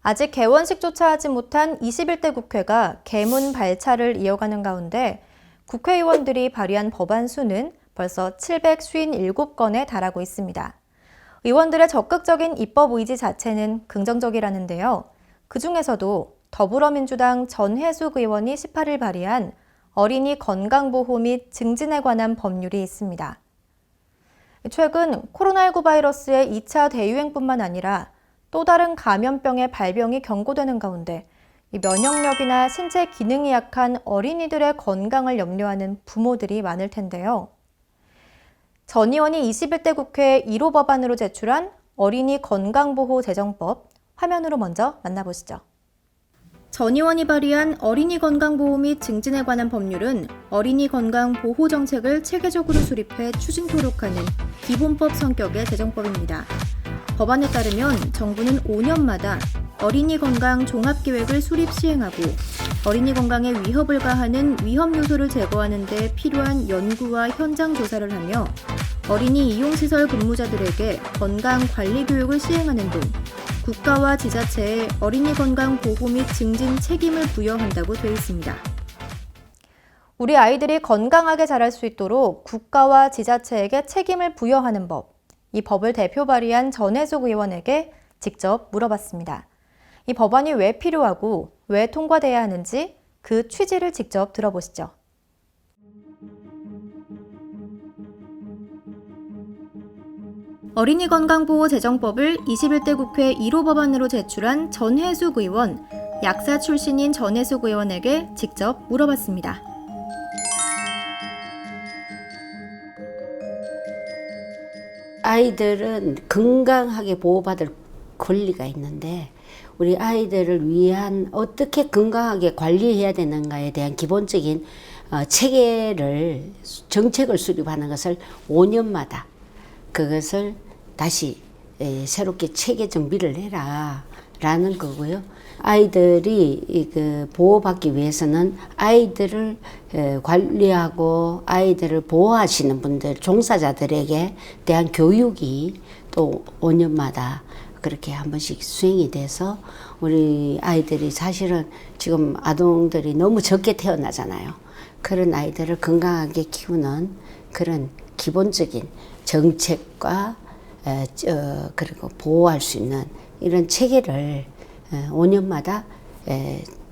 아직 개원식조차 하지 못한 21대 국회가 개문 발차를 이어가는 가운데 국회의원들이 발의한 법안 수는 벌써 757건에 달하고 있습니다. 의원들의 적극적인 입법 의지 자체는 긍정적이라는데요. 그중에서도 더불어민주당 전해숙 의원이 18일 발의한 어린이 건강보호 및 증진에 관한 법률이 있습니다. 최근 코로나19 바이러스의 2차 대유행뿐만 아니라 또 다른 감염병의 발병이 경고되는 가운데 면역력이나 신체 기능이 약한 어린이들의 건강을 염려하는 부모들이 많을 텐데요. 전 의원이 21대 국회 1호 법안으로 제출한 어린이 건강보호 제정법, 화면으로 먼저 만나보시죠. 전 의원이 발의한 어린이 건강보호 및 증진에 관한 법률은 어린이 건강 보호 정책을 체계적으로 수립해 추진토록 하는 기본법 성격의 제정법입니다. 법안에 따르면 정부는 5년마다 어린이 건강 종합계획을 수립 시행하고 어린이 건강에 위협을 가하는 위험 요소를 제거하는 데 필요한 연구와 현장 조사를 하며 어린이 이용시설 근무자들에게 건강관리 교육을 시행하는 등 국가와 지자체에 어린이 건강 보호 및 증진 책임을 부여한다고 되어 있습니다. 우리 아이들이 건강하게 자랄 수 있도록 국가와 지자체에게 책임을 부여하는 법, 이 법을 대표 발의한 전해숙 의원에게 직접 물어봤습니다. 이 법안이 왜 필요하고 왜 통과돼야 하는지 그 취지를 직접 들어보시죠. 어린이 건강보호 제정법을 21대 국회 1호 법안으로 제출한 전해숙 의원, 약사 출신인 전해숙 의원에게 직접 물어봤습니다. 아이들은 건강하게 보호받을 권리가 있는데 우리 아이들을 위한 어떻게 건강하게 관리해야 되는가에 대한 기본적인 체계를 정책을 수립하는 것을 5년마다 그것을 다시 새롭게 체계 정비를 해라 라는 거고요. 아이들이 보호받기 위해서는 아이들을 관리하고 아이들을 보호하시는 분들, 종사자들에게 대한 교육이 또 5년마다 그렇게 한 번씩 수행이 돼서 우리 아이들이 사실은 지금 아동들이 너무 적게 태어나잖아요. 그런 아이들을 건강하게 키우는 그런 기본적인 정책과 그리고 보호할 수 있는 이런 체계를 5년마다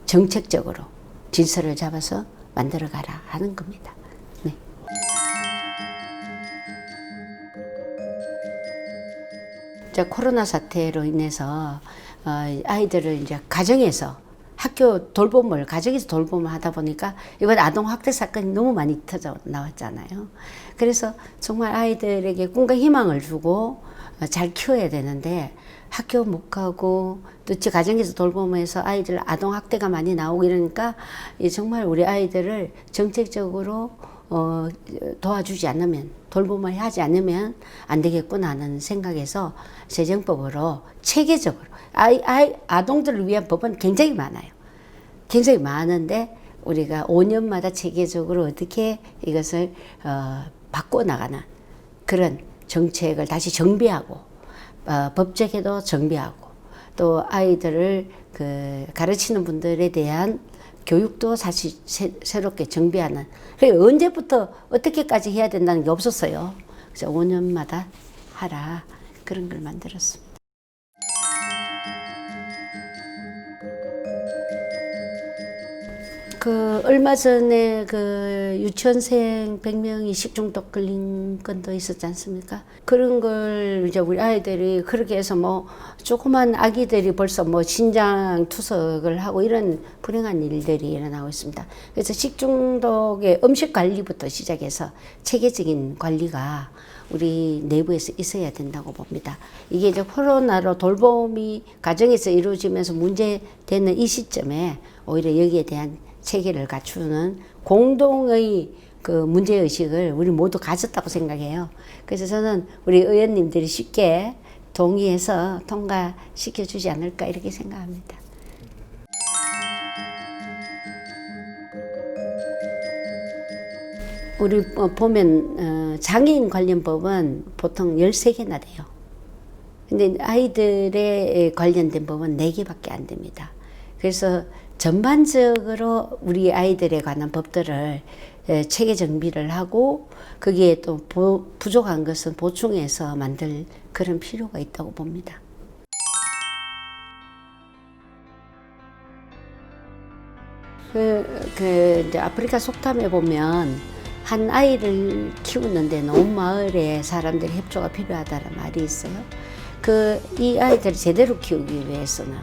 정책적으로 질서를 잡아서 만들어가라 하는 겁니다. 네. 코로나 사태로 인해서 아이들을 이제 가정에서 학교 돌봄을 가정에서 돌봄을 하다 보니까 이번 아동 학대 사건이 너무 많이 터져 나왔잖아요. 그래서 정말 아이들에게 꿈과 희망을 주고 잘 키워야 되는데 학교 못 가고 또 가정에서 돌봄해서 아이들 아동 학대가 많이 나오고 이러니까 정말 우리 아이들을 정책적으로 도와주지 않으면 돌봄을 하지 않으면 안 되겠구나 하는 생각에서 제정법으로 체계적으로 아동들을 위한 법은 굉장히 많아요. 굉장히 많은데 우리가 5년마다 체계적으로 어떻게 이것을 바꿔나가는 그런 정책을 다시 정비하고 법제계도 정비하고 또 아이들을 가르치는 분들에 대한 교육도 사실 새롭게 정비하는. 그러니까 언제부터 어떻게까지 해야 된다는 게 없었어요. 그래서 5년마다 하라 그런 걸 만들었습니다. 얼마 전에 유치원생 100명이 식중독 걸린 건도 있었지 않습니까? 그런 걸 이제 우리 아이들이 그렇게 해서 조그만 아기들이 벌써 신장 투석을 하고 이런 불행한 일들이 일어나고 있습니다. 그래서 식중독의 음식 관리부터 시작해서 체계적인 관리가 우리 내부에서 있어야 된다고 봅니다. 이게 이제 코로나로 돌봄이 가정에서 이루어지면서 문제되는 이 시점에 오히려 여기에 대한 체계를 갖추는 공동의 문제의식을 우리 모두 가졌다고 생각해요. 그래서 저는 우리 의원님들이 쉽게 동의해서 통과시켜주지 않을까 이렇게 생각합니다. 우리 보면 장애인 관련 법은 보통 13개나 돼요. 근데 아이들에 관련된 법은 4개밖에 안 됩니다. 그래서 전반적으로 우리 아이들에 관한 법들을 체계 정비를 하고 거기에 또 부족한 것은 보충해서 만들 그런 필요가 있다고 봅니다. 이제 아프리카 속담에 보면 한 아이를 키우는데 온 마을의 사람들의 협조가 필요하다는 말이 있어요. 이 아이들을 제대로 키우기 위해서는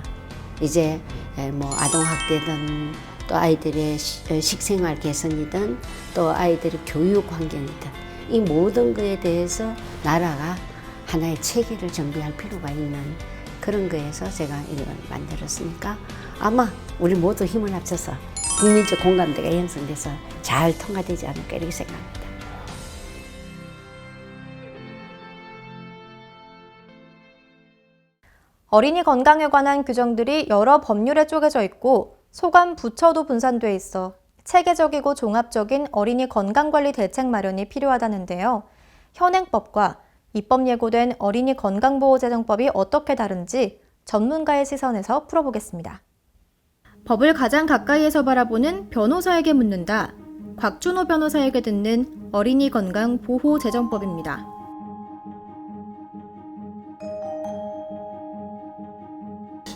이제 뭐 아동학대든 또 아이들의 식생활 개선이든 또 아이들의 교육 환경이든 이 모든 것에 대해서 나라가 하나의 체계를 정비할 필요가 있는 그런 거에서 제가 이걸 만들었으니까 아마 우리 모두 힘을 합쳐서 국민적 공감대가 형성돼서 잘 통과되지 않을까 이렇게 생각합니다. 어린이 건강에 관한 규정들이 여러 법률에 쪼개져 있고 소관 부처도 분산돼 있어 체계적이고 종합적인 어린이 건강관리 대책 마련이 필요하다는데요. 현행법과 입법 예고된 어린이 건강보호재정법이 어떻게 다른지 전문가의 시선에서 풀어보겠습니다. 법을 가장 가까이에서 바라보는 변호사에게 묻는다. 곽준호 변호사에게 듣는 어린이 건강 보호 재정법입니다.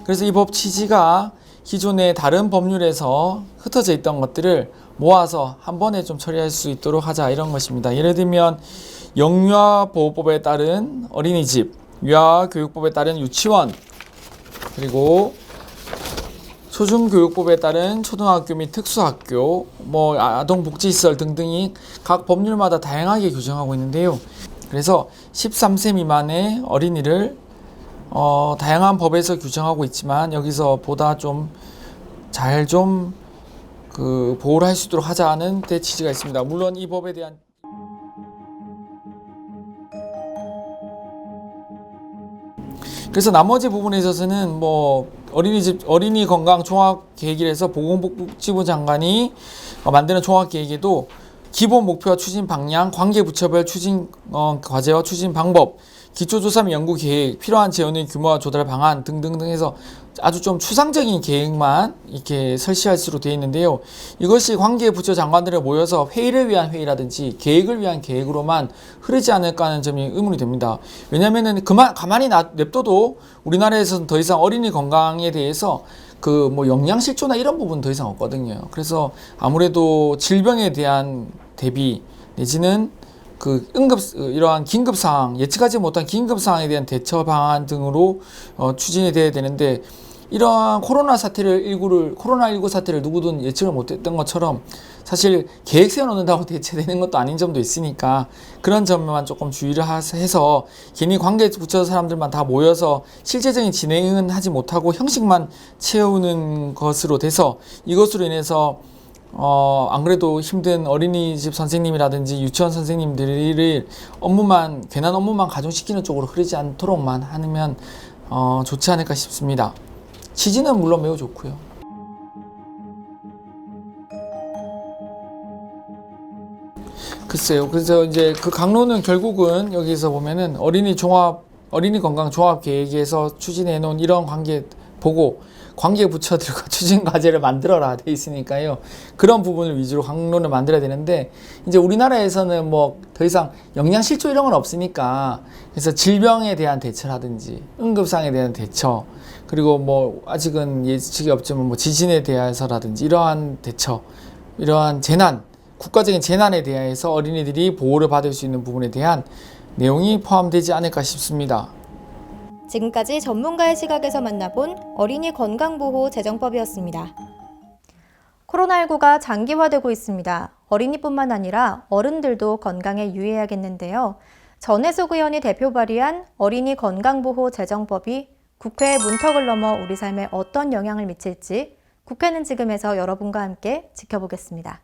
그래서 이 법 취지가 기존의 다른 법률에서 흩어져 있던 것들을 모아서 한 번에 좀 처리할 수 있도록 하자 이런 것입니다. 예를 들면 영유아보호법에 따른 어린이집, 유아교육법에 따른 유치원, 그리고 초중교육법에 따른 초등학교 및 특수학교, 아동복지시설 등등이 각 법률마다 다양하게 규정하고 있는데요. 그래서 13세 미만의 어린이를 다양한 법에서 규정하고 있지만 여기서 보다 잘 보호를 할 수 있도록 하자는 데 취지가 있습니다. 물론 이 법에 대한 그래서 나머지 부분에 있어서는 어린이 건강 종합 계획이라서 보건복지부 장관이 만드는 종합 계획에도 기본 목표와 추진 방향, 관계 부처별 추진 과제와 추진 방법, 기초조사 및 연구 계획, 필요한 재원의 규모와 조달 방안 등등등 해서 아주 좀 추상적인 계획만 이렇게 설치할 수로 되어 있는데요. 이것이 관계 부처 장관들을 모여서 회의를 위한 회의라든지 계획을 위한 계획으로만 흐르지 않을까 하는 점이 의문이 됩니다. 왜냐면은 가만히 냅둬도 우리나라에서는 더 이상 어린이 건강에 대해서 영양실조나 이런 부분은 더 이상 없거든요. 그래서 아무래도 질병에 대한 대비 내지는 이러한 긴급 상황, 예측하지 못한 긴급 상황에 대한 대처 방안 등으로 추진이 돼야 되는데 이러한 코로나19 사태를 누구든 예측을 못했던 것처럼 사실 계획 세워놓는다고 대체되는 것도 아닌 점도 있으니까 그런 점만 조금 주의를 해서 괜히 관계 부처 사람들만 다 모여서 실제적인 진행은 하지 못하고 형식만 채우는 것으로 돼서 이것으로 인해서 안 그래도 힘든 어린이집 선생님이라든지 유치원 선생님들이 괜한 업무만 가중시키는 쪽으로 흐르지 않도록만 하면 좋지 않을까 싶습니다. 취지는 물론 매우 좋고요. 글쎄요. 그래서 이제 그 강론은 결국은 여기서 보면은 어린이 건강 종합 계획에서 추진해 놓은 이런 관계 부처들과 추진 과제를 만들어라 돼 있으니까요. 그런 부분을 위주로 강론을 만들어야 되는데 이제 우리나라에서는 더 이상 영양실조 이런 건 없으니까 그래서 질병에 대한 대처라든지 응급상에 대한 대처 그리고 아직은 예측이 없지만 지진에 대해서라든지 이러한 대처 이러한 국가적인 재난에 대해서 어린이들이 보호를 받을 수 있는 부분에 대한 내용이 포함되지 않을까 싶습니다. 지금까지 전문가의 시각에서 만나본 어린이 건강보호 재정법이었습니다. 코로나19가 장기화되고 있습니다. 어린이뿐만 아니라 어른들도 건강에 유의해야겠는데요. 전혜숙 의원이 대표 발의한 어린이 건강보호 재정법이 국회의 문턱을 넘어 우리 삶에 어떤 영향을 미칠지 국회는 지금에서 여러분과 함께 지켜보겠습니다.